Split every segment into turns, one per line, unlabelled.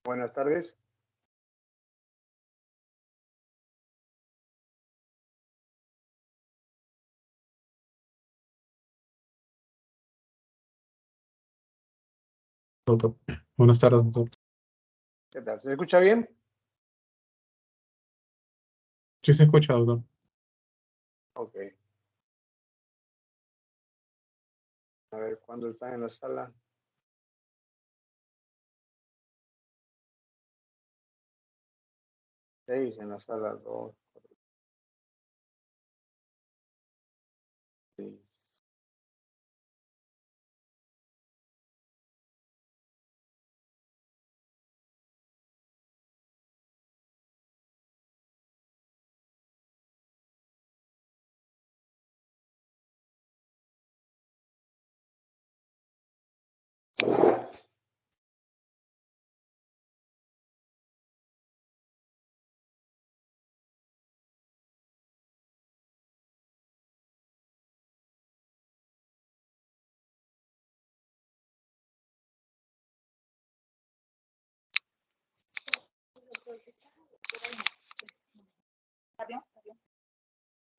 Buenas tardes.
Doctor. Buenas tardes, doctor.
¿Qué tal? ¿Se escucha bien?
Sí se escucha, doctor.
Ok. A ver, ¿cuándo están en la sala? Seis en la sala, dos, cuatro, seis.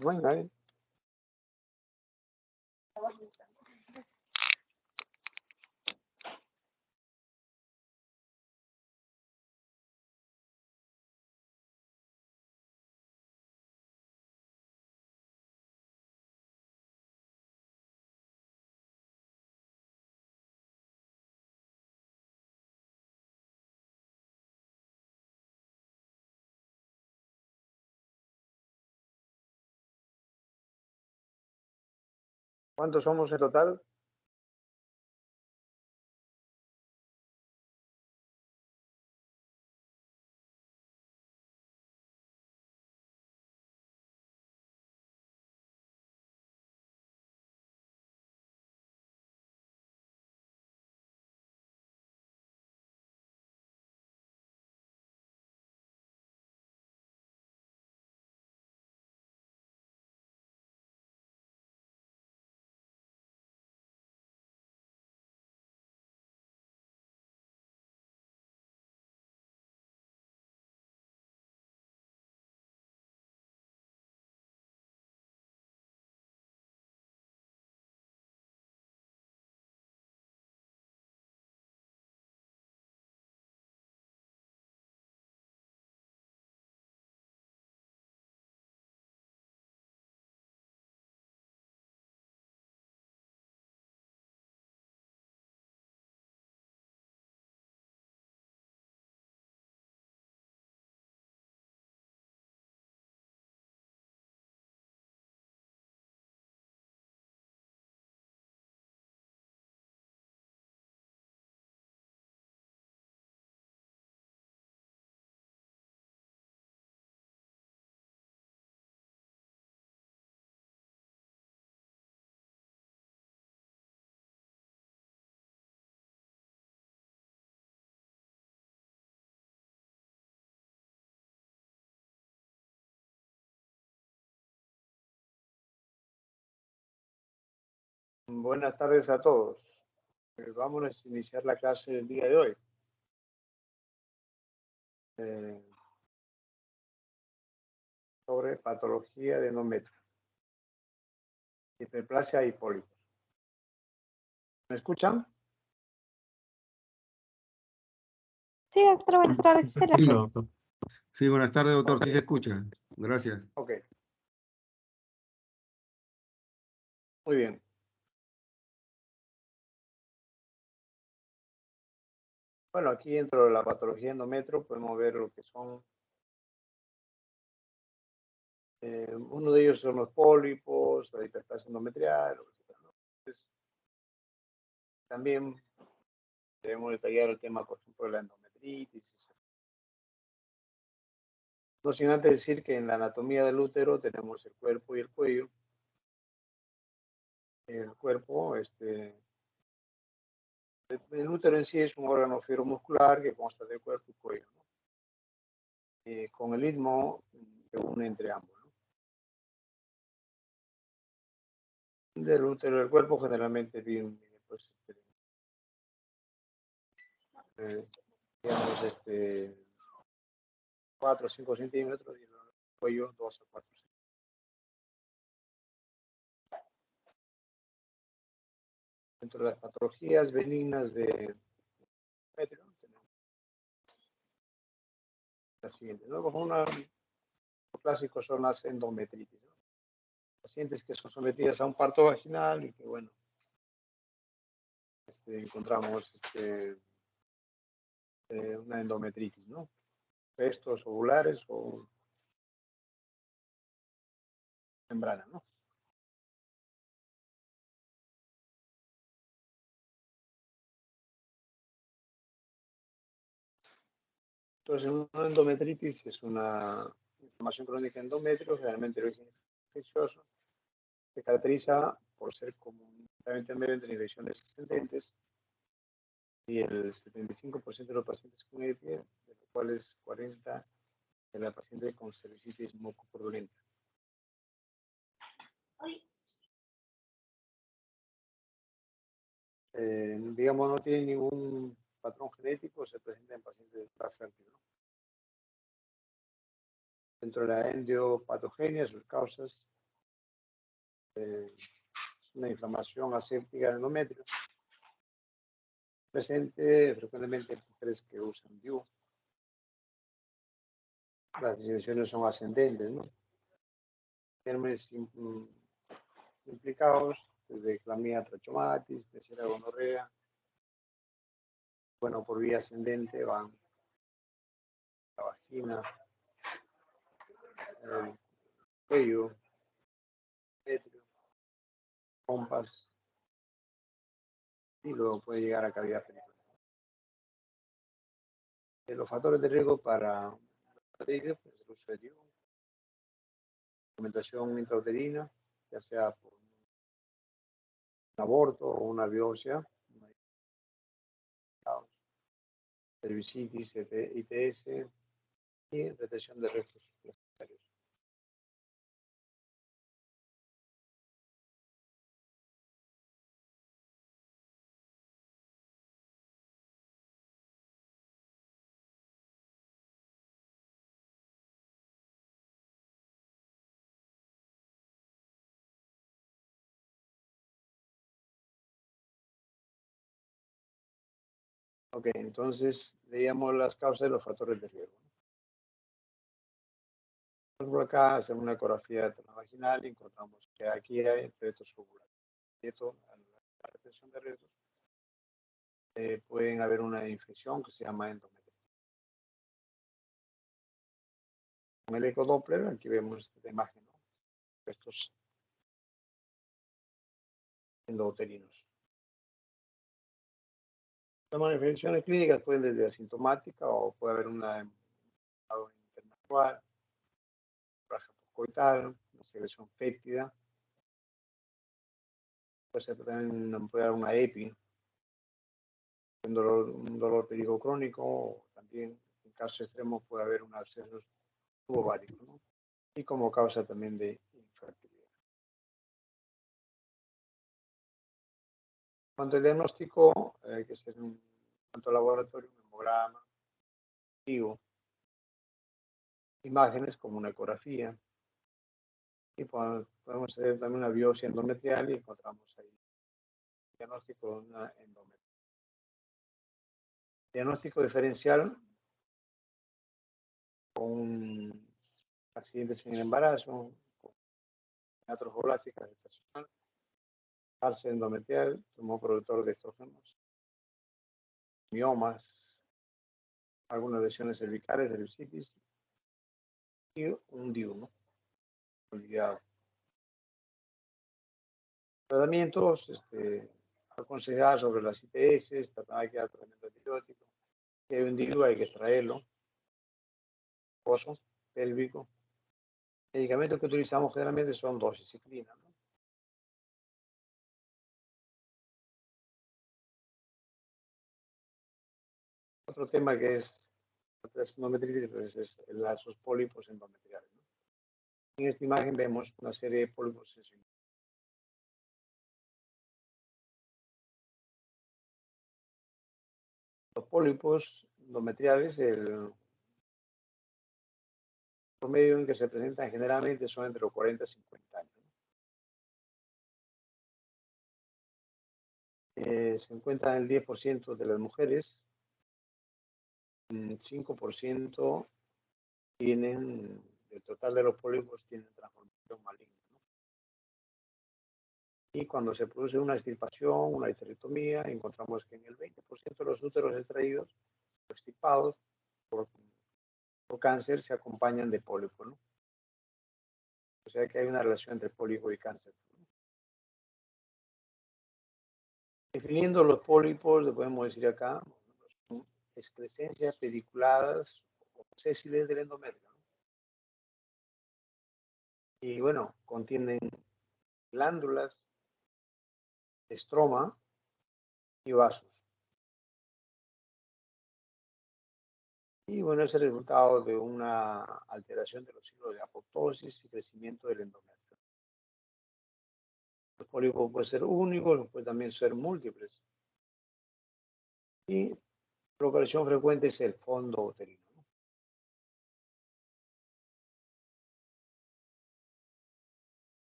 Bueno, ahí. ¿Cuántos somos en total? Buenas tardes a todos. Vamos a iniciar la clase del día de hoy. Sobre patología de endometrio. Hiperplasia y pólipos. ¿Me escuchan?
Sí, doctor, buenas tardes.
Sí, doctor.
Sí, buenas tardes, doctor.
Ok.
Sí se escucha. Gracias.
Ok. Muy bien. Bueno, aquí dentro de la patología de endometrio podemos ver lo que son. Uno de ellos son los pólipos, la hiperplasia endometrial. También debemos detallar el tema, por ejemplo, de la endometritis. No sin antes decir que en la anatomía del útero tenemos el cuerpo y el cuello. El cuerpo, el útero en sí es un órgano fibromuscular que consta de cuerpo y cuello, ¿no? Con el istmo que une entre ambos, ¿no? Del útero del cuerpo generalmente viene pues, digamos, 4 o 5 centímetros y el cuello 2 a 4 centímetros. Dentro de las patologías benignas de endometrio, tenemos las siguientes, ¿no? Como los clásicos son las endometritis, ¿no? Pacientes que son sometidas a un parto vaginal y que, bueno, encontramos una endometritis, ¿no? Restos ovulares o membrana, ¿no? Entonces, una endometritis es una inflamación crónica endometrio, generalmente de origen infeccioso, se caracteriza por ser comunemente medio entre infecciones ascendentes y el 75% de los pacientes con EPI, de los cuales 40% de la paciente con cervicitis mucopurulenta. Digamos, no tiene ningún patrón genético, se presenta en pacientes de edad fértil, ¿no? Dentro de la endopatógenia, sus causas, una inflamación aséptica del endometrio, presente frecuentemente en mujeres que usan DIU. Las dimensiones son ascendentes, ¿no? Gérmenes implicados desde Clamidia trachomatis, Neisseria gonorrea. Bueno, por vía ascendente van la vagina, el cuello, petrio, pompas y luego puede llegar a cavidad perineal. Los factores de riesgo para hepatitis, pues el uso de DIU, alimentación intrauterina, ya sea por un aborto o una biopsia, cervicitis, ITS y retención de restos placentarios. Ok, entonces leíamos las causas de los factores de riesgo. Por acá hacemos una ecografía vaginal y encontramos que aquí hay restos ovulares. Esto, la retención de restos, pueden haber una infección que se llama endometritis. Con el ecodoppler, aquí vemos esta imagen, ¿no? Restos endouterinos. Las manifestaciones clínicas pueden desde asintomática o puede haber una intermenstrual, raja postcoital, una secreción fétida, puede ser también puede haber una EPI, un dolor pélvico crónico, o también en casos extremos puede haber un absceso ovárico, ¿no? Y como causa también de infertilidad. Cuanto al diagnóstico, hay que hacer un cuanto al laboratorio, un hemograma, imágenes como una ecografía, y podemos hacer también una biopsia endometrial y encontramos ahí el diagnóstico de una endometriosis. Diagnóstico diferencial con accidentes en el embarazo, con atrofoblásica gestacional, cáncer endometrial, tumor productor de estrógenos, miomas, algunas lesiones cervicales, cervicitis y un DIU, ¿no? Olvidado. Tratamientos aconsejados sobre las ITS, hay que dar tratamiento antibiótico. Si hay un DIU hay que extraerlo. Pozo pélvico. Medicamentos que utilizamos generalmente son doxiciclina, ¿no? Otro tema que es la endometritis pues es los pólipos endometriales, ¿no? En esta imagen vemos una serie de pólipos sensibles. Los pólipos endometriales, el promedio en que se presentan generalmente son entre los 40 y 50 años. Se encuentran el 10% de las mujeres, 5% tienen, del total de los pólipos, tienen transformación maligna, ¿no? Y cuando se produce una extirpación, una histerectomía, encontramos que en el 20% de los úteros extraídos, extirpados por cáncer, se acompañan de pólipo, ¿no? O sea que hay una relación entre pólipo y cáncer, ¿no? Definiendo los pólipos, le podemos decir acá, son excrescencias pediculadas o sésiles del endometrio, ¿no? Y bueno, contienen glándulas, estroma y vasos. Y bueno, es el resultado de una alteración de los ciclos de apoptosis y crecimiento del endometrio. Los pólipos pueden ser únicos, pueden también ser múltiples. Y la localización frecuente es el fondo uterino, ¿no?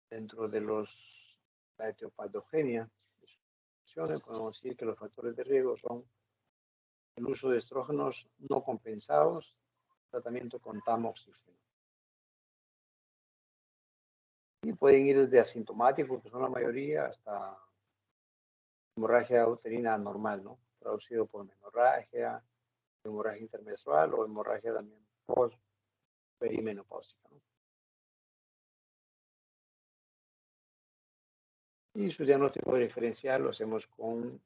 Dentro de la etiopatogenia, podemos decir que los factores de riesgo son el uso de estrógenos no compensados, tratamiento con tamoxifeno. Y pueden ir desde asintomáticos, que son la mayoría, hasta hemorragia uterina normal, ¿no? Traducido por menorragia, hemorragia intermenstrual o hemorragia también post-perimenopáusica, ¿no? Y su diagnóstico diferencial lo hacemos con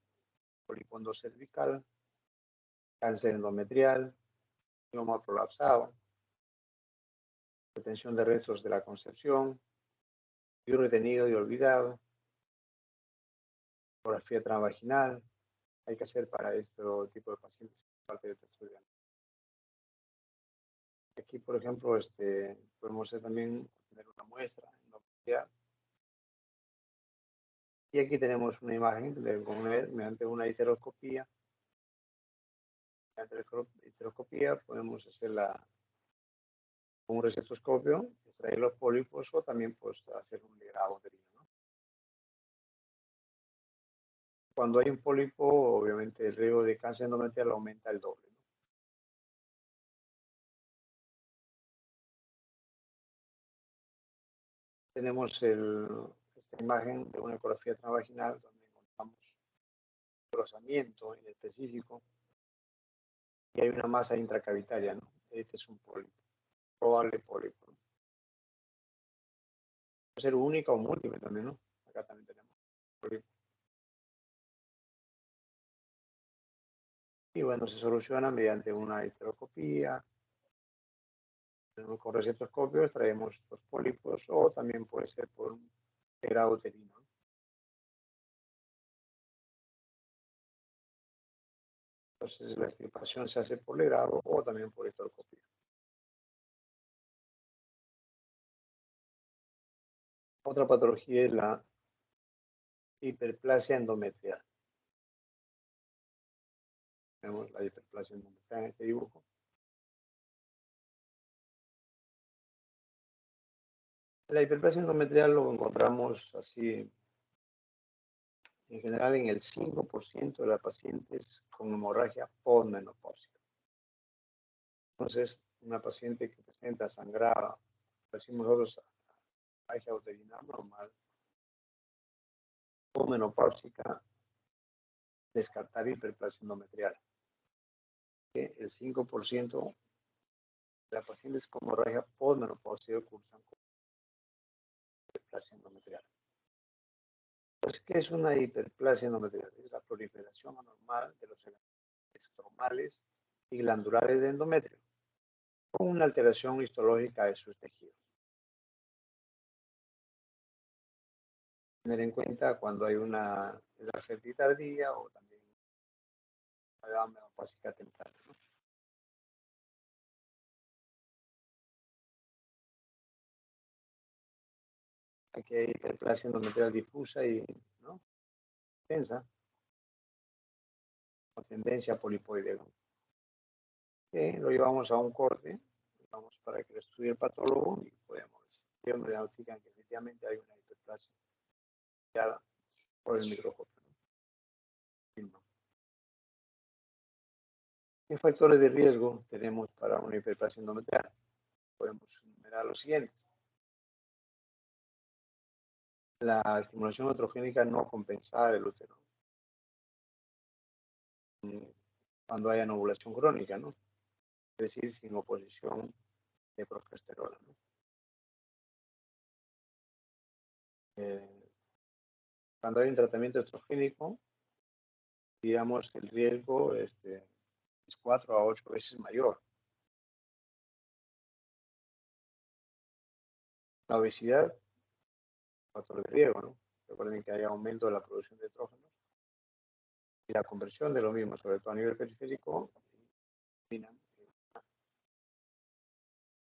pólipo endocervical, cáncer endometrial, mioma prolapsado, retención de restos de la concepción, virus retenido y olvidado, ecografía transvaginal. Hay que hacer para este tipo de pacientes parte de tu estudio. Aquí, por ejemplo, podemos también tener una muestra endometrial. Y aquí tenemos una imagen mediante una histeroscopía. Mediante la histeroscopía podemos hacerla con un recetoscopio, extraer los pólipos o también pues, hacer un ligrado uterino, ¿no? Cuando hay un pólipo, obviamente el riesgo de cáncer endometrial aumenta el doble, ¿no? Tenemos esta imagen de una ecografía transvaginal donde encontramos engrosamiento en específico y hay una masa intracavitaria, ¿no? Este es un pólipo, probable pólipo, ¿no? Puede ser única o múltiple también, ¿no? Acá también tenemos pólipo. Y bueno, se soluciona mediante una histeroscopía. Con recetoscopio extraemos los pólipos o también puede ser por un grado uterino. Entonces la extirpación se hace por legrado o también por histeroscopia. Otra patología es la hiperplasia endometrial. Vemos la hiperplasia endometrial en este dibujo. La hiperplasia endometrial lo encontramos así, en general, en el 5% de las pacientes con hemorragia postmenopáusica. Entonces, una paciente que presenta sangrado, decimos nosotros, hemorragia uterina normal, postmenopáusica, descartar hiperplasia endometrial. El 5% de las pacientes con hemorragia postmenopáusica cursan con hiperplasia endometrial. Entonces, ¿qué es una hiperplasia endometrial? Es la proliferación anormal de los elementos estromales y glandulares de endometrio, con una alteración histológica de sus tejidos. Tener en cuenta cuando hay una edad fértil tardía o también una edad menopáusica temprana, ¿no? Aquí hay hiperplasia endometrial difusa y, ¿no?, tensa. con tendencia polipoidea. Lo llevamos a un corte, vamos para que lo estudie el patólogo y podemos diagnosticar que efectivamente hay una hiperplasia por el microscopio. ¿Qué factores de riesgo tenemos para una hiperplasia endometrial? Podemos enumerar los siguientes. La estimulación estrogénica no compensada del útero. Cuando haya una ovulación crónica, ¿no? Es decir, sin oposición de progesterona, ¿no? Cuando hay un tratamiento estrogénico, digamos que el riesgo es 4 a 8 veces mayor. La obesidad, factor de riesgo, ¿no? Recuerden que hay aumento de la producción de estrógenos y la conversión de lo mismo, sobre todo a nivel periférico,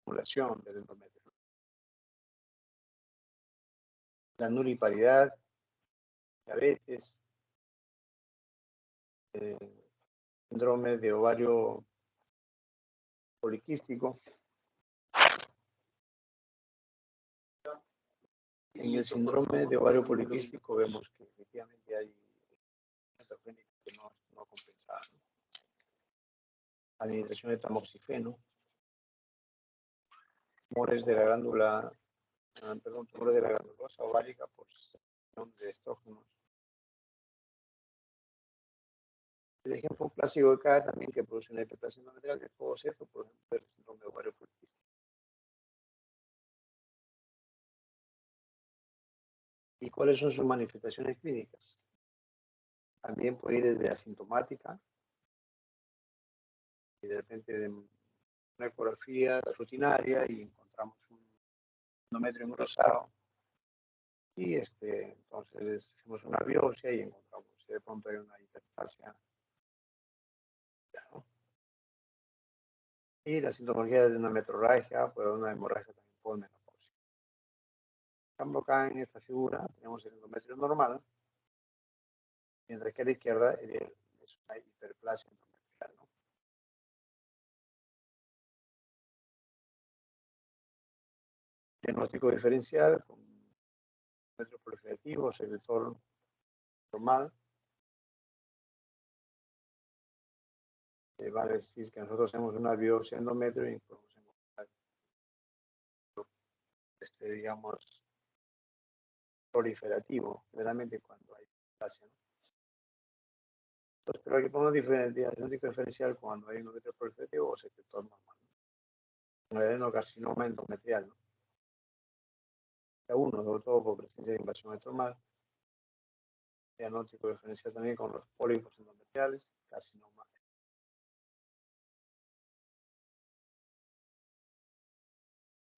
estimulación del endometrio. La nulliparidad, diabetes, síndrome de ovario poliquístico. En el síndrome de ovario poliquístico vemos que efectivamente hay estrogénica que no compensada. Administración de tamoxifeno, tumores de la glándula, tumores de la glandulosa ovárica por secreción de estrógenos. El ejemplo clásico de cada también que produce una hiperplasia endometrial de todo esto, por ejemplo, el síndrome de ovario poliquístico. ¿Y cuáles son sus manifestaciones clínicas? También puede ir desde asintomática y de repente de una ecografía rutinaria y encontramos un endometrio engrosado y entonces hacemos una biopsia y encontramos que de pronto hay una hiperplasia, ¿no? Y la sintomología de una metrorragia, puede haber una hemorragia también por menopausia. En cambio, acá en esta figura tenemos el endometrio normal, mientras que a la izquierda es una hiperplasia endometrial, ¿no? Diagnóstico diferencial con endometrio proliferativo, secretor normal. Vale decir que nosotros hacemos una biopsia endometrio y podemos encontrar, digamos, proliferativo, generalmente cuando hay hiperplasia, ¿no? Entonces, pero aquí podemos diagnóstico diferencial cuando hay endometrio proliferativo o secretor normal, ¿no? Un adenocarcinoma endometrial, ¿no? Uno, sobre todo por presencia de invasión estromal. Diagnóstico diferencial también con los pólipos endometriales, carcinoma.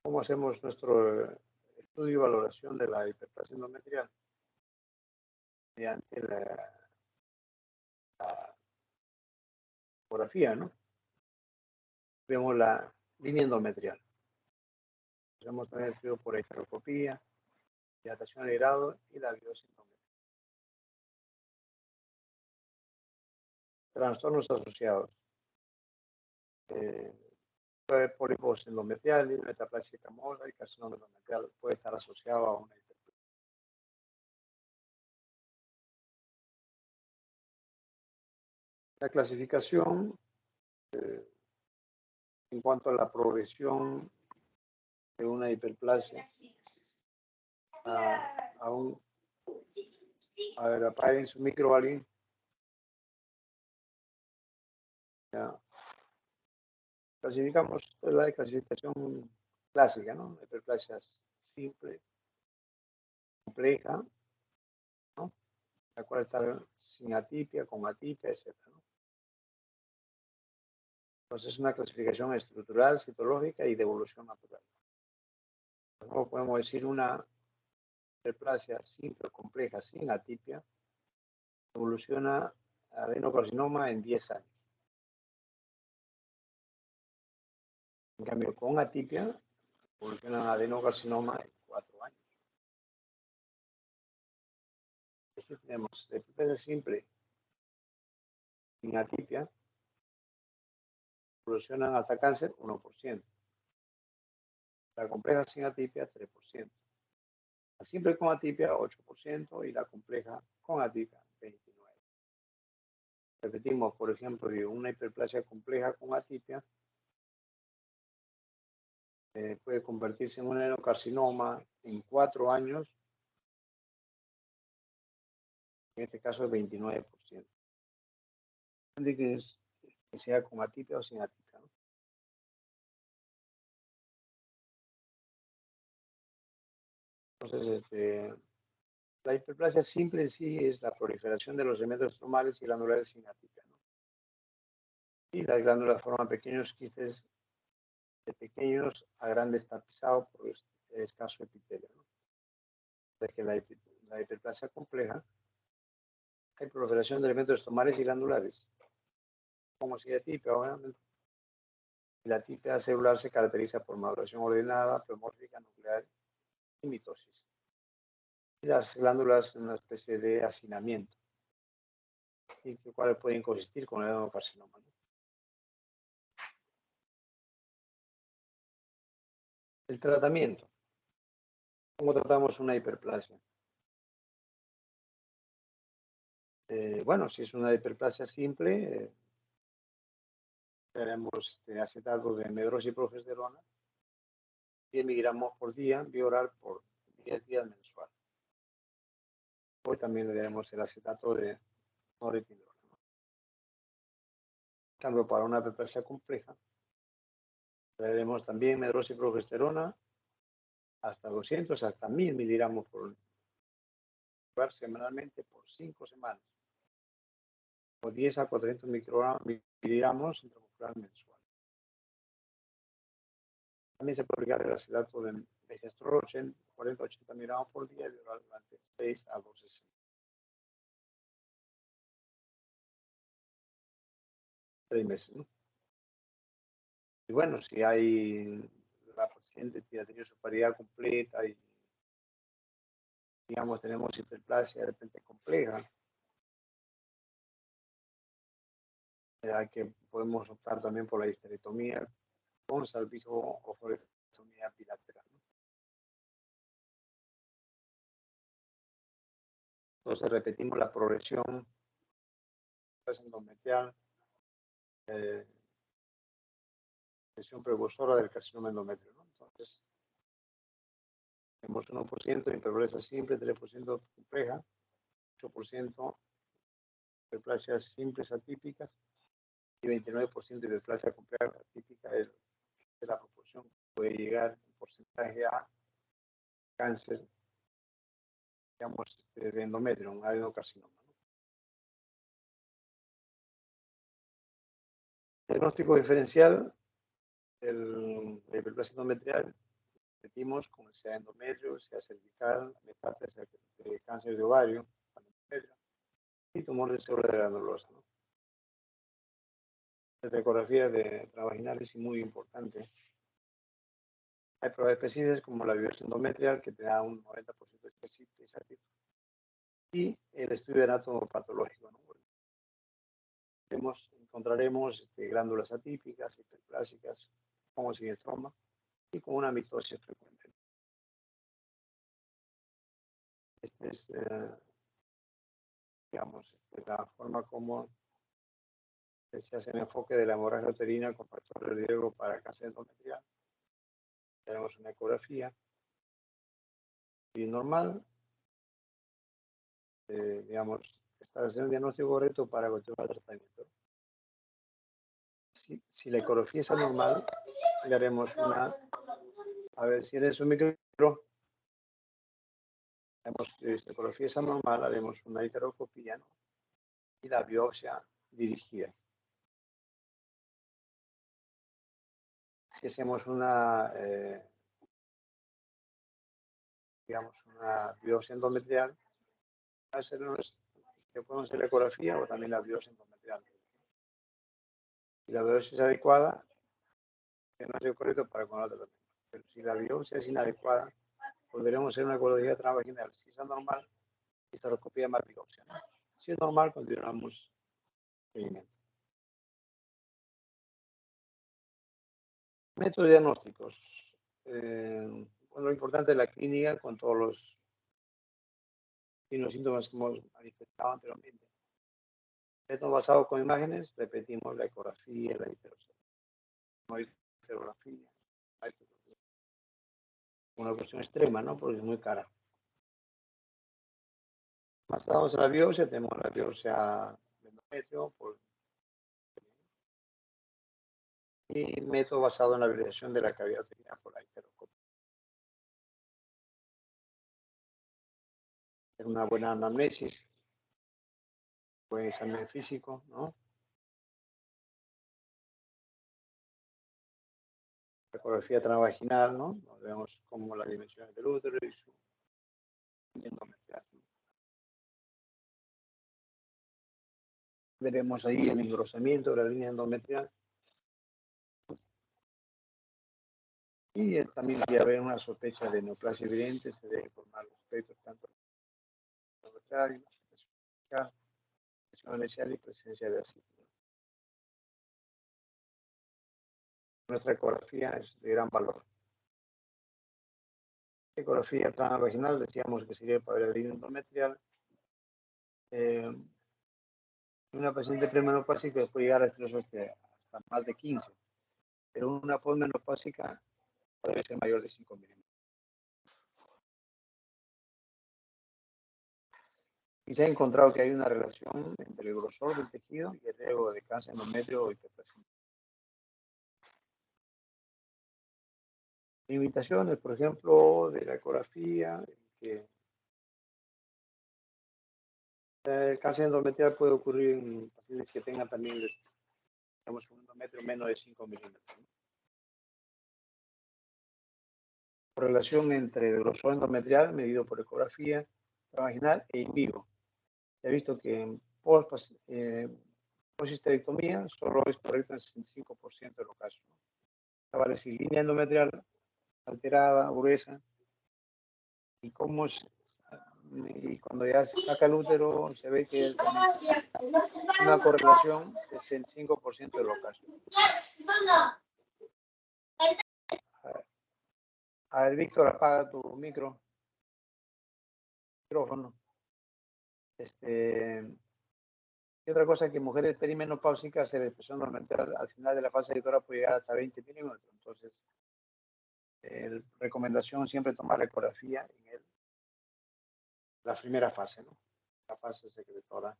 ¿Cómo hacemos nuestro estudio y valoración de la hiperplasia endometrial? Mediante la ecografía, ¿no? Vemos la línea endometrial. Hacemos también el estudio por histeroscopía, dilatación al grado y la biopsia endometrial. Trastornos asociados. Pólipos endometriales, metaplasia camosa y carcinoma endometrial puede estar asociado a una hiperplasia. La clasificación en cuanto a la progresión de una hiperplasia a ver, apaguen su micro alguien. Ya. Clasificamos la clasificación clásica, ¿no? Hiperplasia simple, compleja, ¿no? La cual está sin atipia, con atipia, etc., ¿no? Entonces es una clasificación estructural, citológica y de evolución natural. Luego podemos decir una hiperplasia simple o compleja sin atipia evoluciona adenocarcinoma en 10 años. En cambio, con atipia evoluciona adenocarcinoma en 4 años. Tenemos la hiperplasia simple sin atipia evolucionan hasta cáncer 1%. La compleja sin atipia 3%. La simple con atipia 8% y la compleja con atipia 29%. Repetimos, por ejemplo, una hiperplasia compleja con atipia puede convertirse en un adenocarcinoma en 4 años, en este caso el 29%. Que sea con atipia o sin atipia, ¿no? Entonces, la hiperplasia simple en sí es la proliferación de los elementos estomales y glandulares sin atipia, ¿no? Y las glándulas forman pequeños quistes de pequeños a grandes tapizados por escaso epitelio, ¿no? Entonces, que la hiperplasia compleja hay proliferación de elementos estomales y glandulares, como si atipia, obviamente. La atipia celular se caracteriza por maduración ordenada, pleomórfica, nuclear y mitosis. Y las glándulas en una especie de hacinamiento, y que cuales pueden coexistir con el adenocarcinoma, ¿no? El tratamiento. ¿Cómo tratamos una hiperplasia? Bueno, si es una hiperplasia simple, tenemos acetato de medroxiprogesterona, 10 miligramos por día, vía oral por 10 días mensual. Hoy también le daremos el acetato de norepinefrina. En cambio, para una hiperplasia compleja, le daremos también medroxiprogesterona hasta 200, hasta 1000 miligramos por lugar semanalmente por 5 semanas, o 10 a 400 miligramos intramuscular mensual. También se puede aplicar el acetato de gestrol 40-80 miligramos por día y oral durante 6 a 12 semanas. 3 meses, ¿no? Y bueno, si hay la paciente que ha tenido su paridad completa y, digamos, tenemos hiperplasia de repente compleja, que podemos optar también por la histerectomía con salpijo o forectomía bilateral, ¿no? Entonces repetimos la progresión endometrial, lesión precursora del carcinoma endometrio, ¿no? Entonces, tenemos 1% de hiperplasia simple, 3% compleja, 8% hiperplasias simples atípicas y 29% de hiperplasia compleja atípica es la proporción que puede llegar en porcentaje a cáncer, digamos, de endometrio, un adenocarcinoma, ¿no? El diagnóstico diferencial de hiperplasia endometrial, repetimos, como sea endometrio, sea cervical, metástasis de cáncer de ovario, endometrio, y tumor de célula granulosa, ¿no? La ecografía de vaginal es muy importante. Hay pruebas específicas como la biopsia endometrial que te da un 90% de especificidad y el estudio anatomopatológico, ¿no? Encontraremos glándulas atípicas, hiperplásicas, como sinestroma y con una mitosis frecuente. Esta es, digamos, la forma como se hace el enfoque de la hemorragia uterina con factores de riesgo para cáncer endometrial. Tenemos una ecografía y normal, digamos, establecer un diagnóstico correcto para continuar el tratamiento. Si la ecografía es anormal, le haremos una, a ver si eres un micro, si la ecografía es anormal, haremos una histeroscopía, ¿no? Y la biopsia dirigida. Si hacemos una, digamos, una biopsia endometrial, que podemos hacer la ecografía o también la biopsia endometrial. Si la biopsia es adecuada, el diagnóstico correcto para con el tratamiento. Pero si la biopsia es inadecuada, podremos hacer una ecografía transvaginal. Si es anormal, histeroscopía más biopsia, ¿no? Si es normal, continuamos seguimiento. Métodos diagnósticos. Bueno, lo importante es la clínica con todos los síntomas que hemos manifestado anteriormente. Método basado con imágenes, repetimos la ecografía, la histerografía. Una cuestión extrema, ¿no? Porque es muy cara. Basamos en la biopsia, tenemos la biopsia de endometrio y método basado en la validación de la cavidad uterina por la histeroscopia. Es una buena anamnesis, buen examen físico, ¿no? Ecografía transvaginal, ¿no? Vemos como las dimensiones del útero y su endometrial. Veremos ahí el engrosamiento de la línea endometrial. Y también si haber una sospecha de neoplasia evidente, se debe informar los aspectos tanto endometrial, presión inicial y presencia de ácido. Nuestra ecografía es de gran valor. Ecografía transvaginal, decíamos que sirve para ver la línea endometrial. Una paciente premenopáusica puede llegar a estrés hasta más de 15, pero una posmenopáusica puede ser mayor de 5 milímetros. Y se ha encontrado que hay una relación entre el grosor del tejido y el riesgo de cáncer endometrio o hiperplasia. Limitaciones, por ejemplo, de la ecografía, que el cáncer endometrial puede ocurrir en pacientes que tengan también, digamos, un endometrio menos de 5 milímetros. Relación entre el grosor endometrial medido por ecografía transvaginal e in vivo. Se ha visto que en post-histerectomía solo es correcta en 65% de los casos. Vale decir, línea endometrial alterada, gruesa, y cuando ya se saca el útero se ve que una correlación es en 5% de los casos. A ver, Víctor, apaga tu micrófono. Y otra cosa, que mujeres perimenopáusicas, la expresión endometrial al final de la fase editora puede llegar hasta 20 milímetros. Entonces, recomendación siempre tomar la ecografía en la primera fase, ¿no? La fase secretora.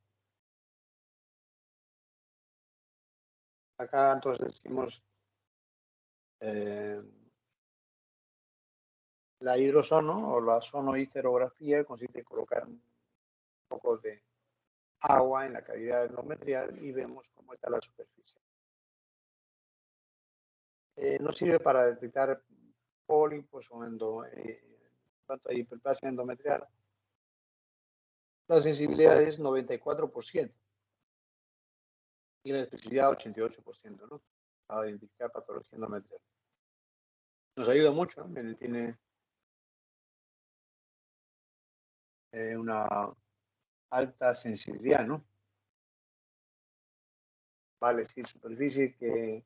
Acá entonces decimos la hidrosono o la sonohisterografía consiste en colocar un poco de agua en la cavidad endometrial y vemos cómo está la superficie. No sirve para detectar pólipos o tanto hay hiperplasia endometrial. La sensibilidad es 94% y la especificidad 88%, ¿no? Para identificar patología endometrial. Nos ayuda mucho, ¿no? Tiene una alta sensibilidad, ¿no? Vale, sí, superficie que,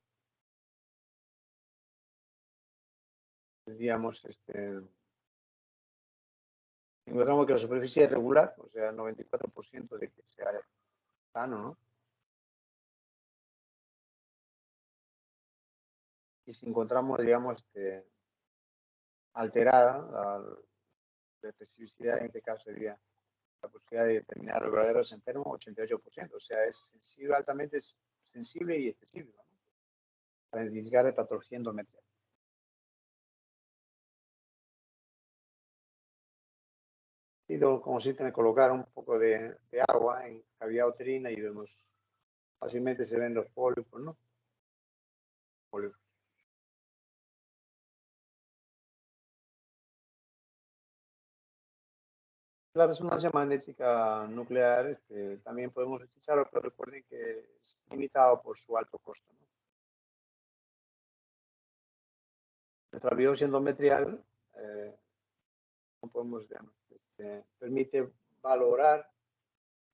digamos, encontramos que la superficie es regular, o sea, 94% de que sea sano, ¿no? Y si encontramos, digamos, alterada la especificidad, en este caso sería la posibilidad de determinar los verdaderos enfermos, 88%, o sea, es sensible, altamente sensible y específico, ¿no? Para identificar la patología endometrial. Y luego consiste en colocar un poco de agua en cavidad uterina y vemos, fácilmente se ven los pólipos, ¿no? Pólipos. La resonancia magnética nuclear también podemos utilizarlo, pero recuerden que es limitado por su alto costo, ¿no? Nuestra biopsia endometrial permite valorar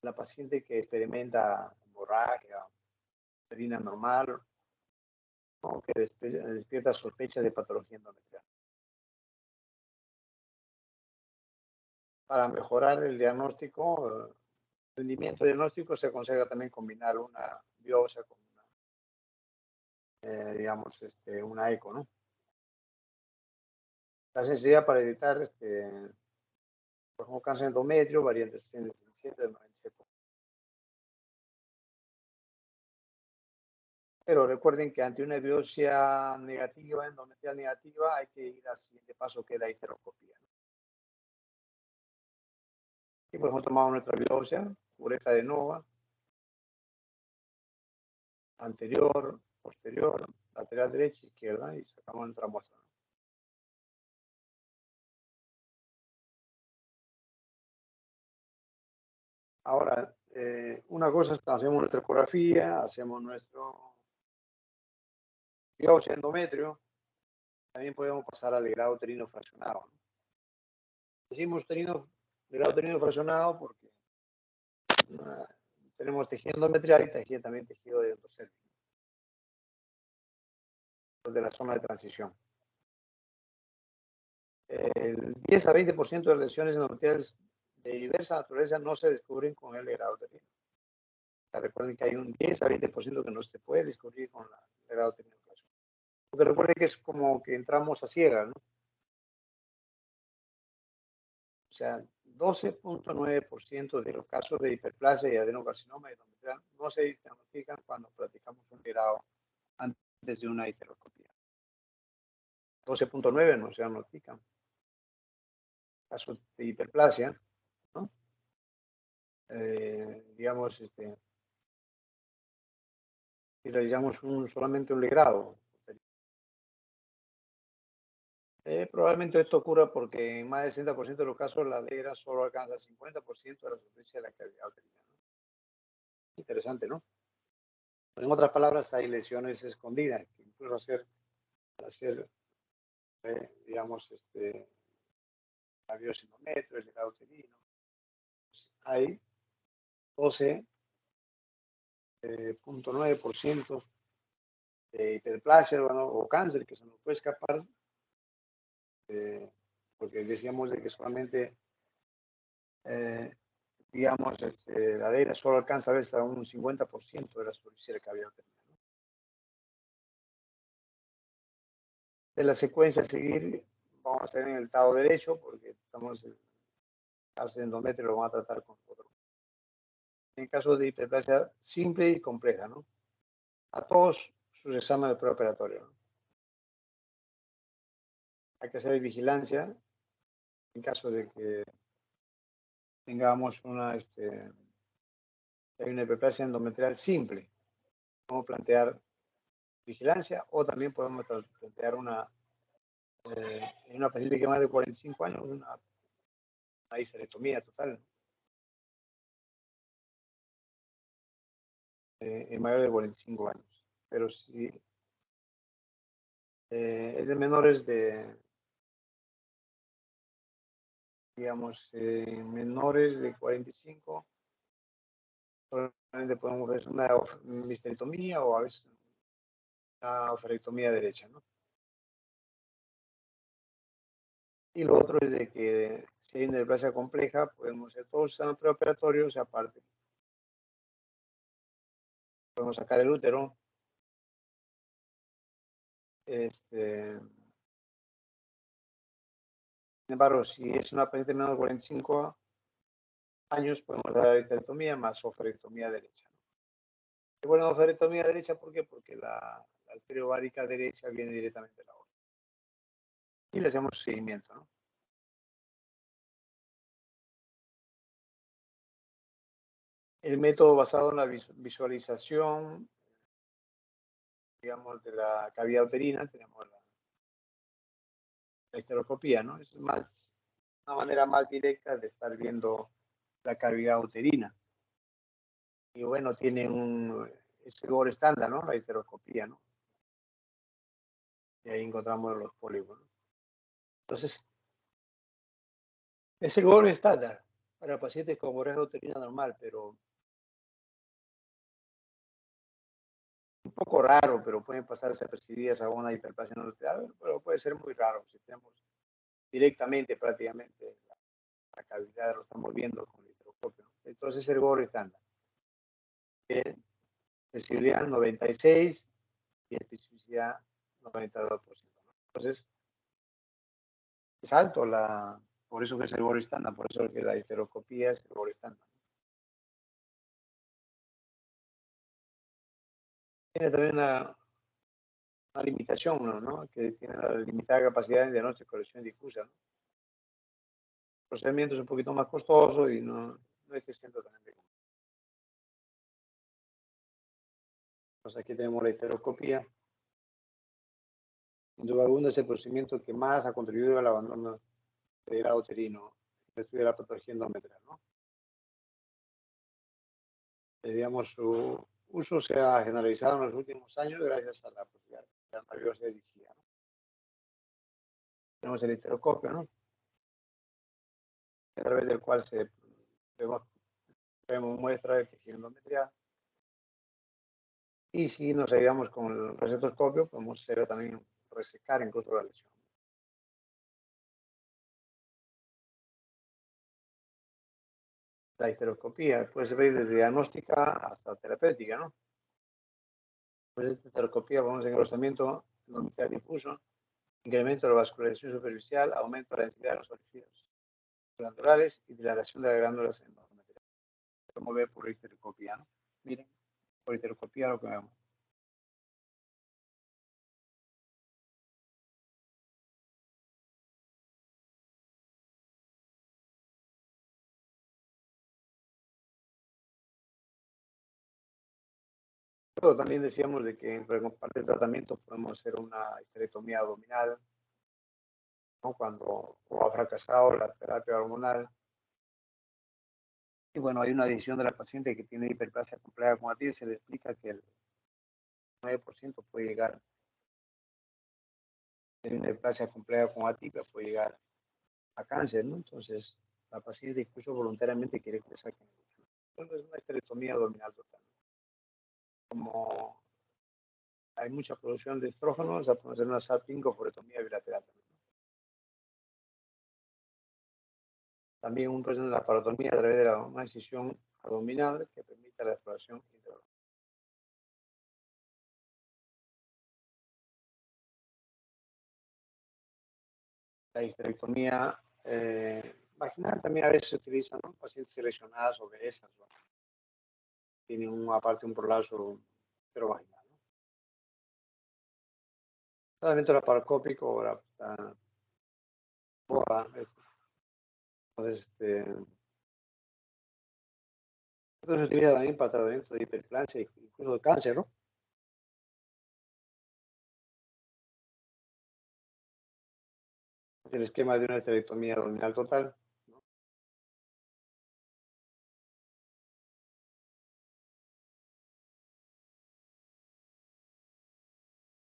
la paciente que experimenta hemorragia. hemorragia, uterina normal, o que despierta sospechas de patología endometrial. Para mejorar el diagnóstico, el rendimiento diagnóstico, se aconseja también combinar una biopsia con una, digamos, una eco, ¿no? La sensibilidad para detectar, por ejemplo, cáncer de endometrio, variantes 107 del 97%. Pero recuerden que ante una biopsia negativa, endometrial negativa, hay que ir al siguiente paso, que es la histeroscopía, ¿no? Y por ejemplo, tomamos nuestra biopsia, uretra de nova, anterior, posterior, lateral derecha, izquierda, y sacamos nuestra muestra, ¿no? Ahora, una cosa es que hacemos nuestra ecografía, hacemos nuestro biopsia endometrio, también podemos pasar al grado uterino fraccionado, ¿no? Decimos grado uterino fraccionado porque tenemos tejido endometrial y también tejido de endocérvico, de la zona de transición. El 10 a 20% de lesiones endometriales de diversa naturaleza no se descubren con el grado uterino. Recuerden que hay un 10 a 20% que no se puede descubrir con el grado uterino. Porque recuerden que es como que entramos a ciegas, ¿no? O sea, 12.9% de los casos de hiperplasia y adenocarcinoma endometrial no se diagnostican cuando practicamos un grado antes de una histeroscopía. 12.9 no se diagnostican. Casos de hiperplasia, ¿no? Digamos, si realizamos solamente un legrado. Probablemente esto ocurra porque en más del 60% de los casos la legra solo alcanza el 50% de la superficie de la cavidad uterina, ¿no? Interesante, ¿no? En otras palabras, hay lesiones escondidas que incluso hacer digamos, la biopsia endometrio, el legrado uterino. Hay 12.9% de hiperplasia o cáncer que se nos puede escapar, porque decíamos de que solamente, digamos, la legra solo alcanza a veces a un 50% de la superficie de la cavidad uterina, ¿no? De la secuencia a seguir, vamos a estar en el lado derecho, porque estamos en el caso de endometrio, lo vamos a tratar con otro. En caso de hiperplasia simple y compleja, ¿no? A todos sus exámenes preoperatorios, ¿no? Hay que hacer vigilancia en caso de que tengamos una hiperplasia endometrial simple. Podemos plantear vigilancia o también podemos plantear en una paciente que más de 45 años, una histerectomía total. En mayor de 45 años. Pero si es de menores de, digamos, menores de 45, probablemente podemos ver una histerectomía o a veces una oferectomía derecha, ¿no? Y lo otro es de que si hay una hiperplasia compleja, podemos hacer todos los exámenes preoperatorios y aparte podemos sacar el útero. Sin embargo, si es una paciente menor de 45 años, podemos dar la histerectomía más oferectomía derecha, ¿no? Y bueno, oferectomía derecha, ¿por qué? Porque la arteria ovárica derecha viene directamente de la otra. Y le hacemos seguimiento, ¿no? El método basado en la visualización, digamos, de la cavidad uterina, tenemos la histeroscopía, ¿no? Es una manera más directa de estar viendo la cavidad uterina. Y bueno, tiene es el gold estándar, ¿no? La histeroscopía, ¿no? Y ahí encontramos los pólipos, ¿no? Entonces, es el gold estándar para pacientes con hemorragia uterina normal, pero un poco raro, pero pueden pasar desapercibidas a una hiperplasia endometrial, pero puede ser muy raro si tenemos directamente prácticamente la cavidad, lo estamos viendo con el histeroscopio. Entonces el Gore estándar. Sensibilidad 96 y especificidad 92%. Entonces, es alto por eso que es el Gore estándar, por eso que la histeroscopía es el Gore estándar. Tiene también una limitación, ¿no? Que tiene la limitada capacidad de diagnóstico y corrección difusa, ¿no? El procedimiento es un poquito más costoso y no es exento también de. Pues aquí tenemos la histeroscopía. Sin duda alguna es el procedimiento que más ha contribuido al abandono del grado uterino en el estudio de la patología endometrial, ¿no? Digamos, su uso se ha generalizado en los últimos años gracias a la posibilidad de la maravillosa dirigida, ¿no? Tenemos el histeroscopio, ¿no? A través del cual vemos muestras de tejido endometrial. Y si nos ayudamos con el recetoscopio, podemos también resecar incluso la lesión. La histeroscopía puede servir desde diagnóstica hasta terapéutica, ¿no? Pues esta histeroscopía podemos engrosamiento endometrial difuso, incremento de la vascularización superficial, aumento de la densidad de los orificios glandulares y dilatación de las glándulas endometriales. Como ver por histeroscopía, ¿no? Miren, por histeroscopía lo que vemos. Pero también decíamos de que en parte del tratamiento podemos hacer una histerectomía abdominal, ¿no? Cuando ha fracasado la terapia hormonal. Y bueno, hay una decisión de la paciente que tiene hiperplasia compleja con ATIP, se le explica que el 9% puede llegar, de una hiperplasia compleja con ATIP puede llegar a cáncer, ¿no? Entonces, la paciente incluso voluntariamente quiere que le saquen. Entonces, es una histerectomía abdominal total. Como hay mucha producción de estrógenos, se puede hacer una salpingoforectomía bilateral también. También un proceso de la parotomía a través de una incisión abdominal que permite la exploración intraoral. La histerectomía vaginal también a veces se utiliza, ¿no? Pacientes seleccionadas obesas, ¿no? Tienen aparte un prolapso vaginal, ¿no? Tratamiento laparoscópico, entonces, esto se utiliza también para tratamiento de hiperplasia e incluso de cáncer, ¿no? Es el esquema de una histerectomía abdominal total, ¿no?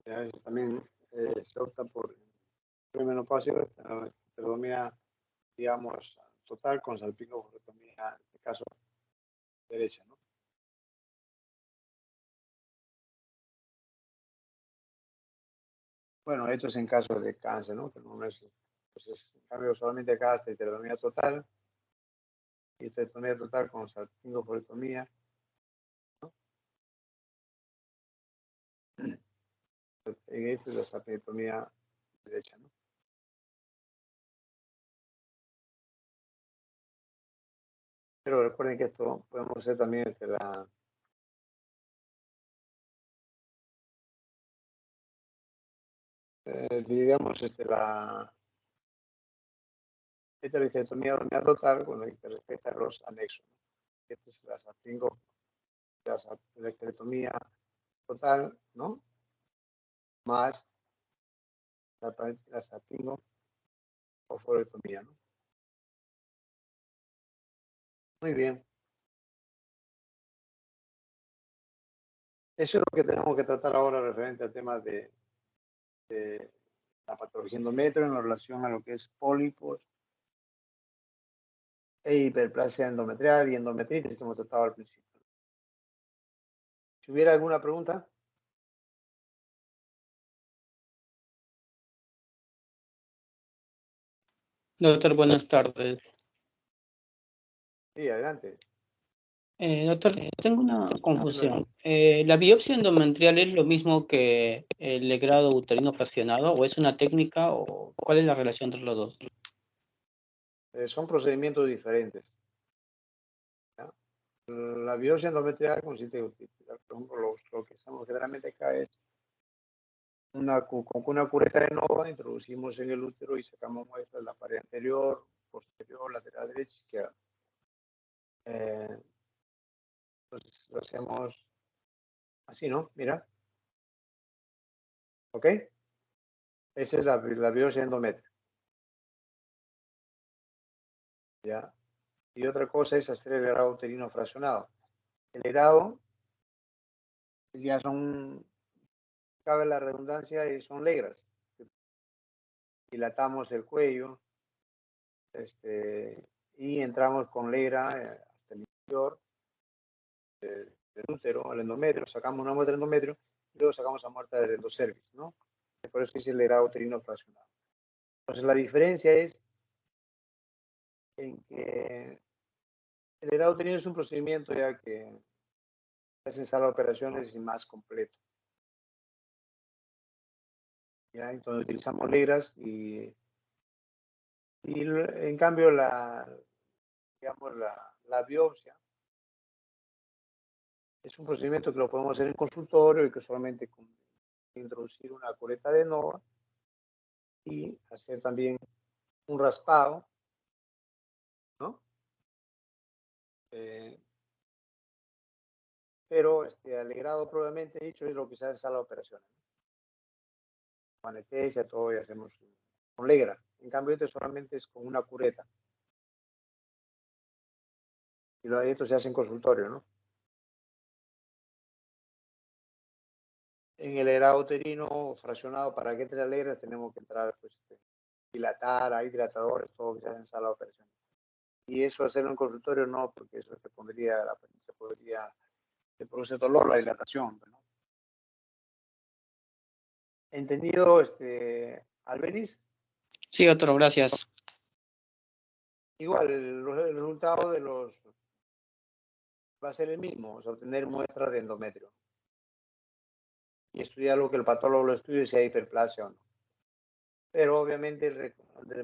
A veces también se opta por premenopausia, histerectomía, digamos, total con salpingoforectomía, en este caso, derecha, ¿no? Bueno, esto es en caso de cáncer, ¿no? Que no es, entonces, en cambio, solamente acá hasta histerectomía total, y histerectomía total con salpingoforectomía, ¿no? En esta es la salpingoforectomía derecha, ¿no? Pero recuerden que esto podemos hacer también desde digamos, esta es la histerectomía abdominal total cuando se respeta los anexos, ¿no? Esta es la histerectomía total, ¿no? Más la salpingoforectomía, ¿no? Muy bien. Eso es lo que tenemos que tratar ahora referente al tema de la patología endometrio en relación a lo que es pólipos e hiperplasia endometrial y endometritis que hemos tratado al principio. Si hubiera alguna pregunta.
Doctor, buenas tardes.
Sí, adelante.
Doctor, tengo una confusión. ¿La biopsia endometrial es lo mismo que el legrado uterino fraccionado o es una técnica o cuál es la relación entre los dos?
Son procedimientos diferentes. ¿Ya? La biopsia endometrial consiste en utilizar, por ejemplo, lo que hacemos generalmente acá es con una cureta de nova, introducimos en el útero y sacamos muestras de la pared anterior, posterior, lateral derecha, izquierda. Entonces lo hacemos así, ¿no? Mira. ¿Ok? Esa es la biopsia endometrio. ¿Ya? Y otra cosa es hacer el legrado uterino fraccionado. El legrado ya son, cabe la redundancia, y son legras. Dilatamos el cuello y entramos con legra hasta el interior del útero, el endometrio, sacamos una muestra del endometrio y luego sacamos la muestra del endocervix, ¿no? Por eso es el legrado uterino fraccionado. Entonces la diferencia es en que el legrado uterino es un procedimiento ya que se hacen sala de operaciones y más completo. ¿Ya? Entonces utilizamos legras y en cambio digamos, la biopsia es un procedimiento que lo podemos hacer en consultorio y que solamente con introducir una cureta de nova y hacer también un raspado, ¿no? Pero alegrado probablemente dicho es lo que se hace en sala de operaciones. Con anestesia, todo y hacemos con legra. En cambio, esto solamente es con una cureta. Y esto se hace en consultorio, ¿no? En el legrado uterino fraccionado, para que entre la legra tenemos que entrar, pues, dilatar, hay dilatadores, todo que se hace en sala de operaciones. Y eso hacerlo en consultorio no, porque eso se produce dolor la dilatación, ¿no? ¿Entendido, Albeniz?
Sí, doctor, gracias.
Igual, el resultado va a ser el mismo, o sea, obtener muestras de endometrio. Y estudiar lo que el patólogo lo estudie, si hay hiperplasia o no. Pero obviamente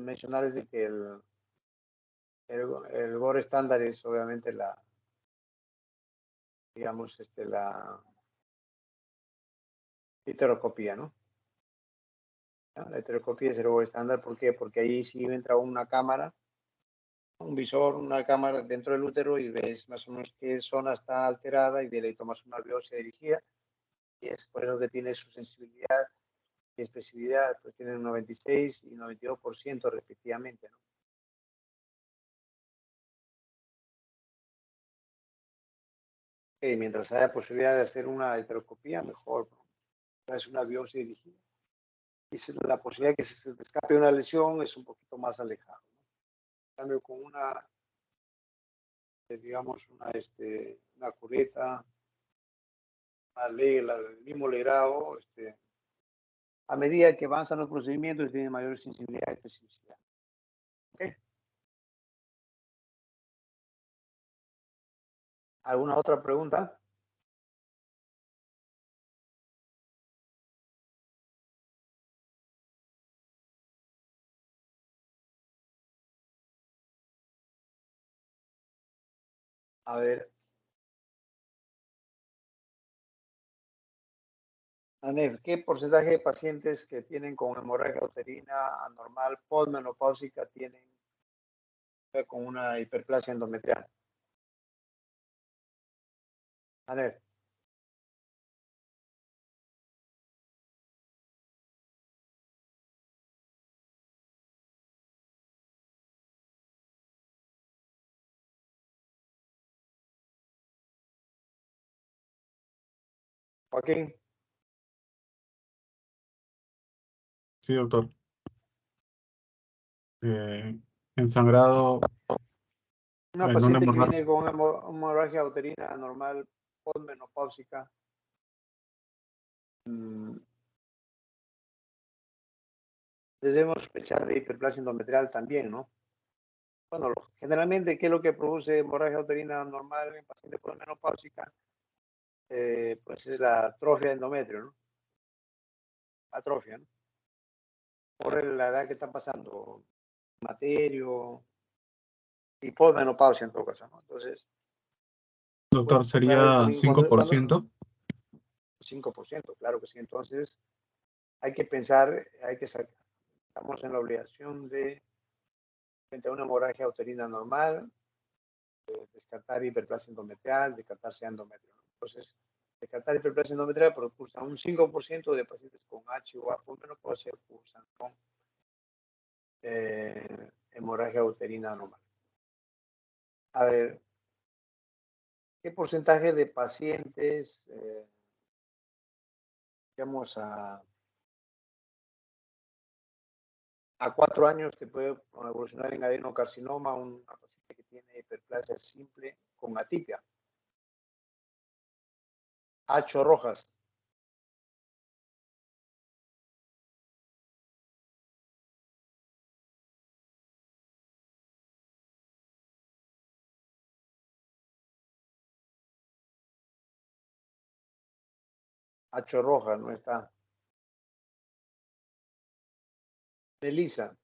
mencionarles de que el GOR estándar es obviamente la heteroscopía, ¿no? La heteroscopía es el GOR estándar, ¿por qué? Porque ahí sí entra una cámara, un visor, una cámara dentro del útero y ves más o menos qué zona está alterada y de ahí tomas una biopsia dirigida y es por eso que tiene su sensibilidad y especificidad, pues tienen un 96 y 92% respectivamente, ¿no? Y mientras haya posibilidad de hacer una heteroscopía, mejor, ¿no? Es una biopsia dirigida. Y la posibilidad de que se te escape una lesión es un poquito más alejado, ¿no? En cambio, con digamos, una cureta, el mismo legrado, a medida que avanzan los procedimientos, tiene mayor sensibilidad y especificidad. ¿Okay? ¿Alguna otra pregunta? A ver. Anel, ¿qué porcentaje de pacientes que tienen con hemorragia uterina anormal postmenopáusica tienen con una hiperplasia endometrial? Anel. Joaquín.
Sí, doctor. En sangrado,
Una
en una
paciente que
hemorragia.
viene con hemorragia uterina anormal postmenopáusica, debemos sospechar de hiperplasia endometrial también, ¿no? Bueno, generalmente, ¿qué es lo que produce hemorragia uterina normal en pacientes menopáusica? Pues es la atrofia de endometrio, ¿no? Atrofia, ¿no? Por la edad que está pasando, materio y posmenopausia en todo caso, ¿no? Entonces,
doctor,
bueno,
sería
también
5%.
5%, claro que sí. Entonces, hay que pensar, estamos en la obligación de, frente a una hemorragia uterina normal, descartar hiperplasia endometrial, descartarse endometrio, ¿no? Entonces, descartar hiperplasia endometrial cursan un 5% de pacientes con H o A posmenopausia cursan con hemorragia uterina normal. A ver, ¿qué porcentaje de pacientes, digamos, a 4 años que puede evolucionar en adenocarcinoma, una paciente que tiene hiperplasia simple con atipia? H rojas. H roja, no está. Melissa.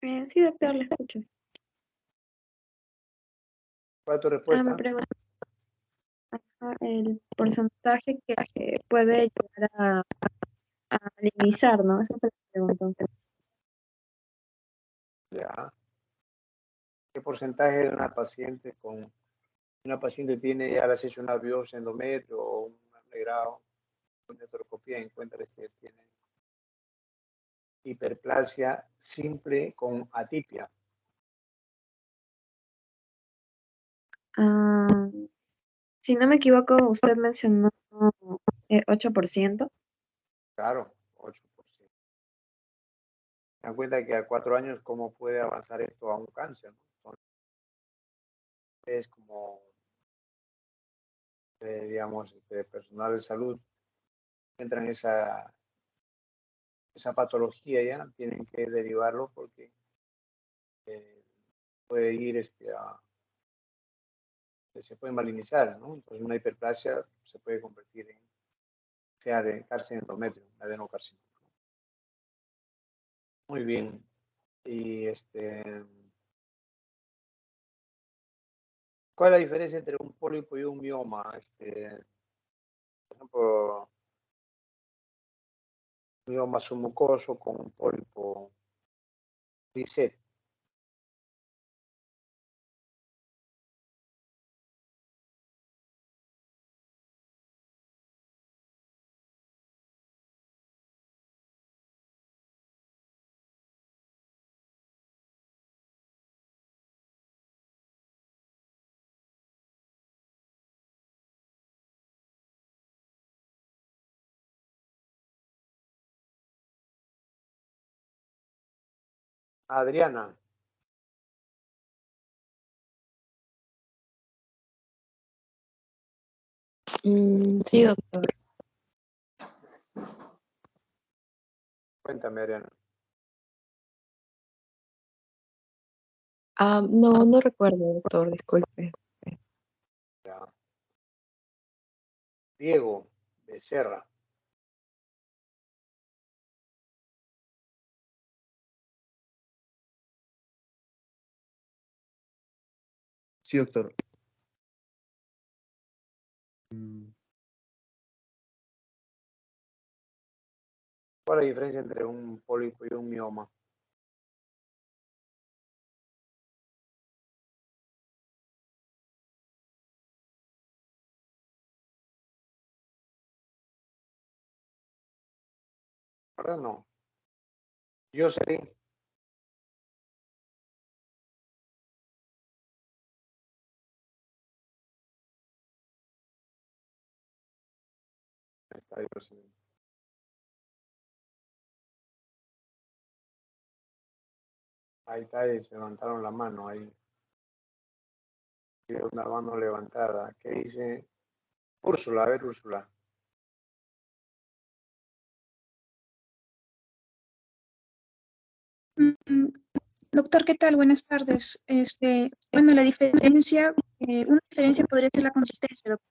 Sí, doctor, le escucho.
¿Cuál es tu
Me
respuesta?
pregunta el porcentaje que puede llegar a minimizar, ¿no? Eso te pregunto.
Ya. ¿Qué porcentaje de una paciente tiene ya la sesión una biopsia endometrio o un grado con heteroscopía, encuentra que tiene hiperplasia simple con atipia?
Si no me equivoco, usted mencionó 8%.
Claro, 8%. Se dan cuenta que a 4 años, ¿cómo puede avanzar esto a un cáncer, ¿no? Entonces, es como, digamos, personal de salud entra en esa patología ya, tienen que derivarlo porque puede ir se puede malignizar, ¿no? Entonces una hiperplasia se puede convertir en sea de cáncer endometrio, adenocarcinoma. Muy bien. Y ¿cuál es la diferencia entre un pólipo y un mioma? Por ejemplo, un mioma submucoso con un pólipo Lisset. Adriana.
Sí, doctor.
Cuéntame, Adriana.
No, no recuerdo, doctor, disculpe.
Ya. Diego Becerra.
Sí, doctor.
¿Cuál es la diferencia entre un pólipo y un mioma? ¿Verdad? No. Yo sé. Está ahí, presidente. Ahí está, ahí se levantaron la mano ahí. Tiene una mano levantada. ¿Qué dice Úrsula, a ver, Úrsula.
Doctor, ¿qué tal? Buenas tardes. Bueno, la diferencia, una diferencia podría ser la consistencia, doctor.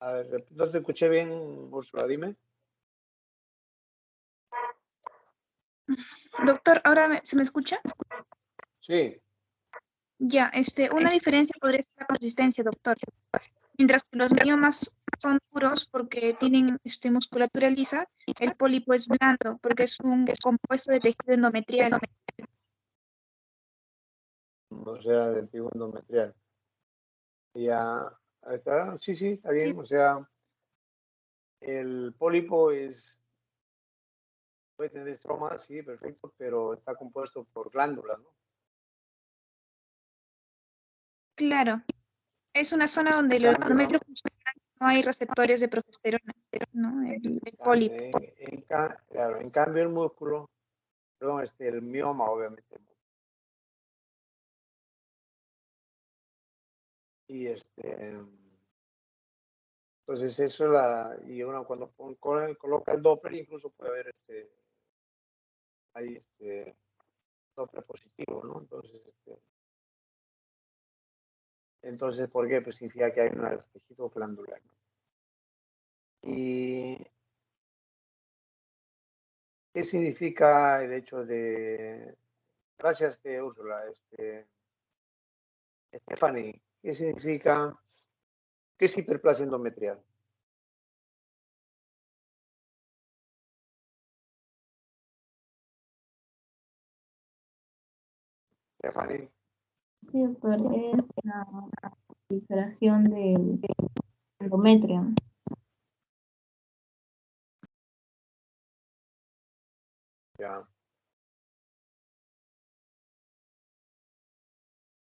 A ver, no te escuché bien, Úrsula, dime.
Doctor, ¿ahora se me escucha?
Sí,
Ya, una diferencia podría ser la consistencia, doctor. Mientras que los miomas son duros porque tienen musculatura lisa, el pólipo es blando porque es un compuesto de tejido endometrial.
o sea, del tipo endometrial. Ya, ahí está, sí, está bien, o sea, el pólipo puede tener estroma, sí, perfecto, pero está compuesto por glándulas, ¿no?
Claro, es una zona donde el endometrio no hay receptores de progesterona, ¿no? El pólipo.
Claro, en cambio el músculo, perdón, el mioma, obviamente. Y entonces eso es y uno cuando coloca el Doppler incluso puede haber hay Doppler positivo, ¿no? Entonces, ¿por qué? Pues significa que hay un tejido glandular, ¿no? ¿Y qué significa el hecho de... Gracias, Úrsula. Stephanie, ¿qué significa... ¿Qué es hiperplasia endometrial? Stephanie.
Sí, doctor, es la proliferación del endometrio.
Ya.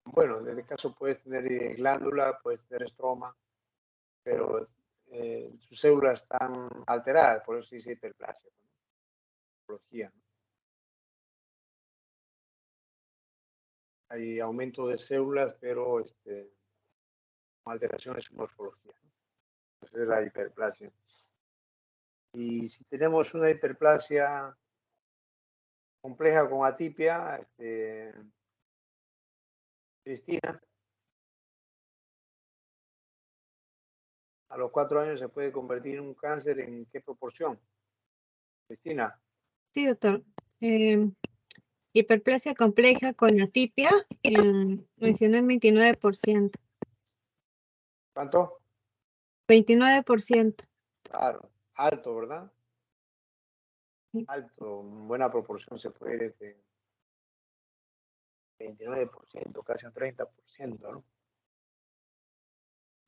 Bueno, en este caso puedes tener glándula, puedes tener estroma, pero sus células están alteradas, por eso se dice hiperplasia, ¿no? Morfología, ¿no? Hay aumento de células, pero con alteraciones en morfología, ¿no? Esa es la hiperplasia. Y si tenemos una hiperplasia compleja con atipia, Cristina, a los 4 años se puede convertir en un cáncer, ¿en qué proporción? Cristina.
Sí, doctor. Hiperplasia compleja con atipia, mencioné el 29%.
¿Cuánto?
29%.
Claro, alto, ¿verdad? Alto, buena proporción se puede ir de 29%, casi un 30%, ¿no?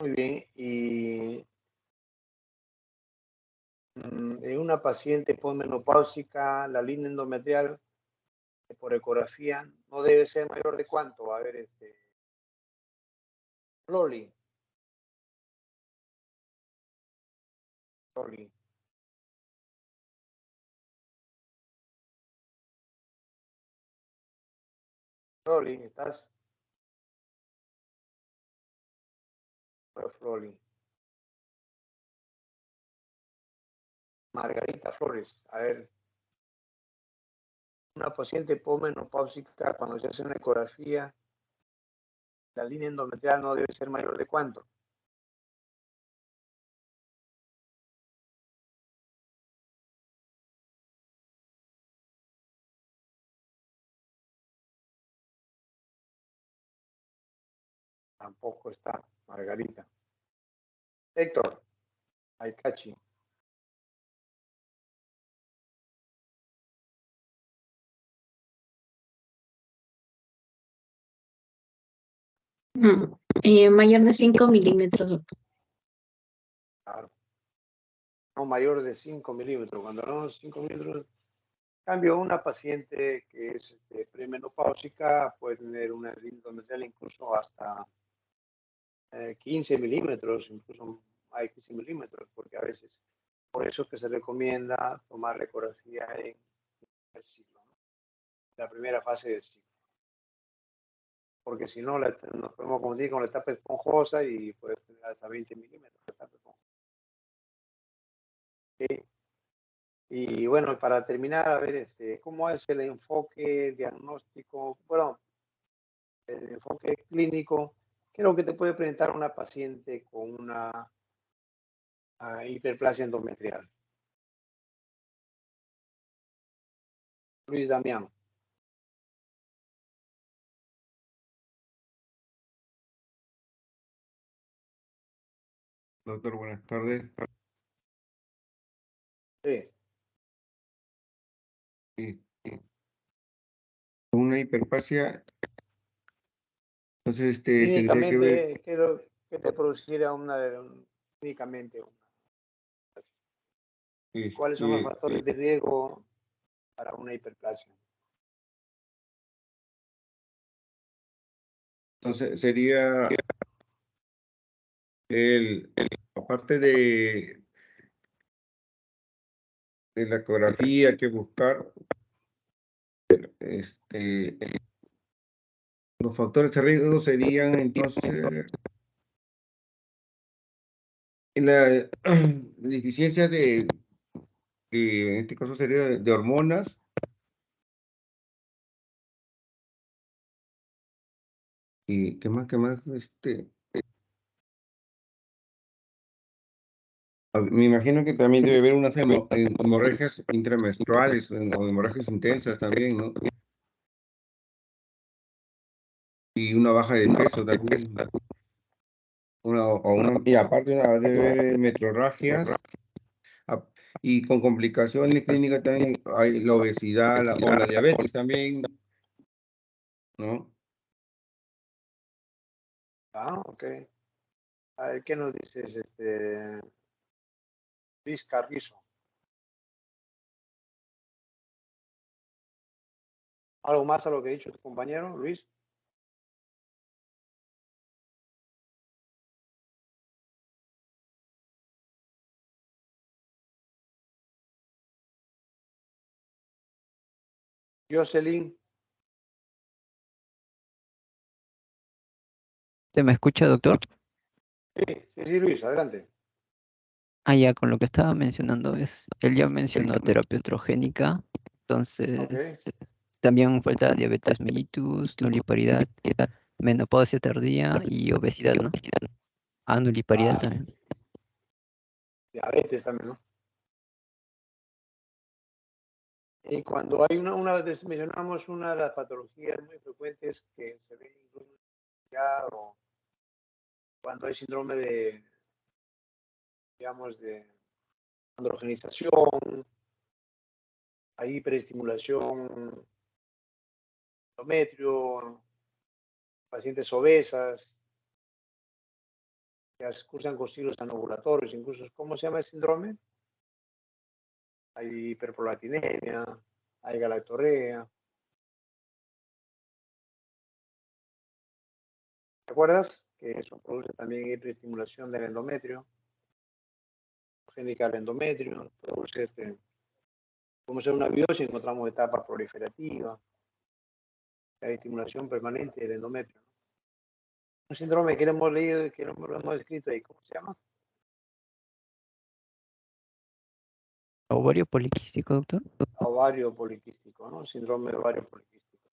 Muy bien, y en una paciente posmenopáusica, la línea endometrial por ecografía no debe ser mayor de cuánto. A ver, Loli. Loli. Loli, ¿estás? Loli. Margarita Flores, a ver. Una paciente posmenopáusica, cuando se hace una ecografía, la línea endometrial no debe ser mayor de cuánto. Tampoco está Margarita. Héctor, Aycachi.
Mayor de 5 milímetros, doctor.
Claro. No mayor de 5 milímetros. Cuando hablamos de 5 milímetros, cambio una paciente que es premenopáusica puede tener una línea endometrial incluso hasta 15 milímetros, incluso hay 15 milímetros, porque a veces, por eso que se recomienda tomar la ecografía en el ciclo, ¿no? La primera fase del ciclo. porque si no nos podemos confundir con la etapa esponjosa y puede tener hasta 20 milímetros de etapa esponjosa. ¿Okay? Y bueno, para terminar, a ver, ¿cómo es el enfoque diagnóstico? Bueno, el enfoque clínico, creo que te puede presentar una paciente con una hiperplasia endometrial. Luis Damián.
Doctor, buenas tardes.
Sí.
Sí. Una hiperplasia, entonces tendría que ver.
Clínicamente, ¿qué te produciría clínicamente? ¿Cuáles son los factores de riesgo para una hiperplasia?
Entonces sería aparte de la ecografía que buscar, los factores de riesgo serían entonces la deficiencia que en este caso sería de hormonas. ¿Y qué más? Me imagino que también debe haber unas hemorragias intramenstruales o hemorragias intensas también, ¿no? Y una baja de peso también. Y aparte debe haber metrorragias. Y con complicaciones clínicas también hay la obesidad o la diabetes también, ¿no?
Ok. A ver, ¿qué nos dices, Luis Carrizo? ¿Algo más a lo que ha dicho tu compañero, Luis? Jocelyn.
¿Se me escucha, doctor?
Sí, Luis, adelante.
Ya, con lo que estaba mencionando él ya mencionó terapia estrogénica, entonces también falta diabetes mellitus, nulliparidad, menopausia tardía y obesidad, ¿no? Nulliparidad también.
Diabetes también, ¿no? Y cuando hay mencionamos una de las patologías muy frecuentes que se ven incluso o cuando hay síndrome de, digamos, de androgenización, hay hiperestimulación, endometrio, pacientes obesas, que cursan con ciclos anovulatorios, incluso, ¿cómo se llama el síndrome? Hay hiperprolactinemia, hay galactorrea. ¿Te acuerdas? Que eso produce también hiperestimulación del endometrio, génica del endometrio, produce como ser una biopsia, encontramos etapa proliferativa, la estimulación permanente del endometrio. Un síndrome que hemos leído y que lo hemos escrito ahí, ¿cómo se llama?
¿Ovario poliquístico, doctor?
Ovario poliquístico, ¿no? Síndrome de ovario poliquístico.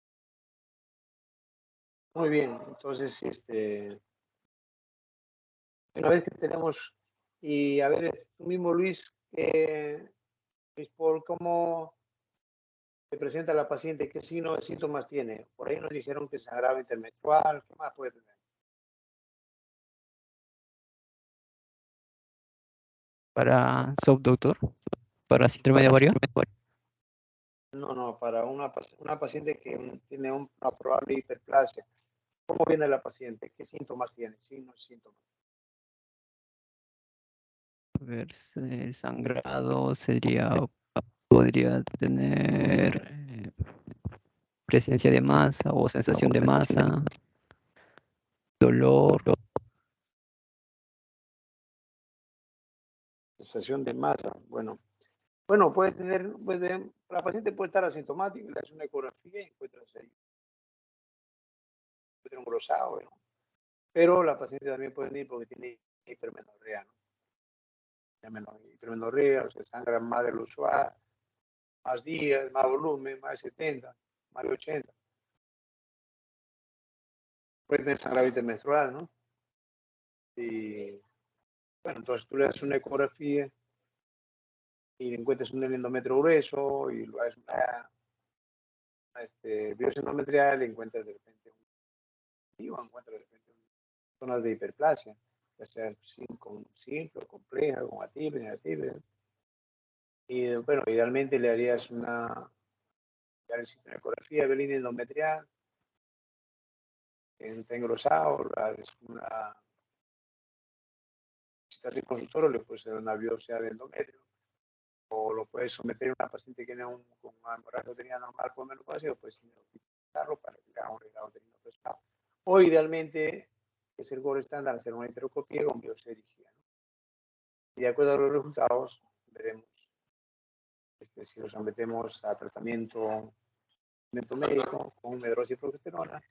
Muy bien, entonces, una vez que tenemos, y a ver, tú mismo, Luis, por cómo se presenta la paciente, qué signos, síntomas tiene. Por ahí nos dijeron que es sangrado intermenstrual, ¿qué más puede tener?
Para subdoctor, para síndrome de ovario.
No, para una paciente que tiene una probable hiperplasia. ¿Cómo viene la paciente? ¿Qué síntomas tiene? Signos y síntomas.
A ver, el sangrado podría tener presencia de masa o sensación de masa, dolor.
Sensación de masa. Bueno, puede tener, la paciente puede estar asintomática, le hace una ecografía y encuentra endometrio engrosado, ¿no? Pero la paciente también puede venir porque tiene hipermenorrea, ¿no? Hipermenorrea, o sea, sangra más de lo usual, más días, más volumen, más de 70, más de 80. Puede tener sangrado intermenstrual, ¿no? Y bueno, entonces tú le das una ecografía y encuentras un endometrio grueso y lo haces una biopsia endometrial y encuentras de repente encuentras de repente zonas de hiperplasia, ya sea con simple o compleja, con atipias, negativas. Y bueno, idealmente le harías una ecografía de línea endometrial, está engrosado, una citación consultorio, le puedes hacer una biopsia de endometrio, o lo puedes someter a una paciente que tiene con una hemorragia uterina normal por menopausia, o puedes quitarlo para que haga un regrado uterino pesado. O idealmente, que es el gold estándar, hacer una histeroscopía con biopsia dirigida, ¿no? Y de acuerdo a los resultados, veremos si los sometemos a tratamiento médico con medrosis y progesterona,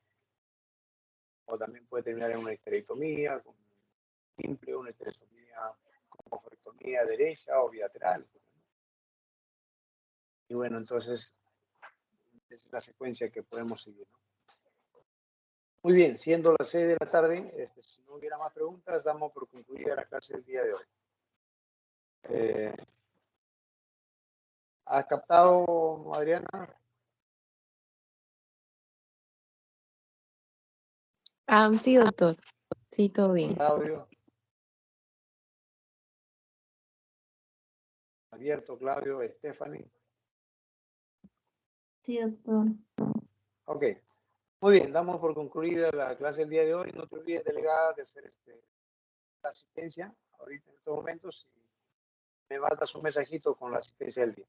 o también puede terminar en una histerectomía, con simple, una histerectomía con corectomía derecha o bilateral. Y bueno, entonces, esa es la secuencia que podemos seguir, ¿no? Muy bien, siendo las 6 de la tarde, si no hubiera más preguntas, damos por concluida la clase del día de hoy. ¿Has captado, Adriana?
Sí, doctor. Sí, todo bien.
Claudio. Abierto, Claudio, Stephanie.
Sí, doctor.
Ok. Muy bien, damos por concluida la clase del día de hoy. No te olvides, delegada, de hacer la asistencia ahorita en estos momentos. Y me mandas un mensajito con la asistencia del día.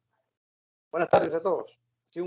Buenas tardes a todos.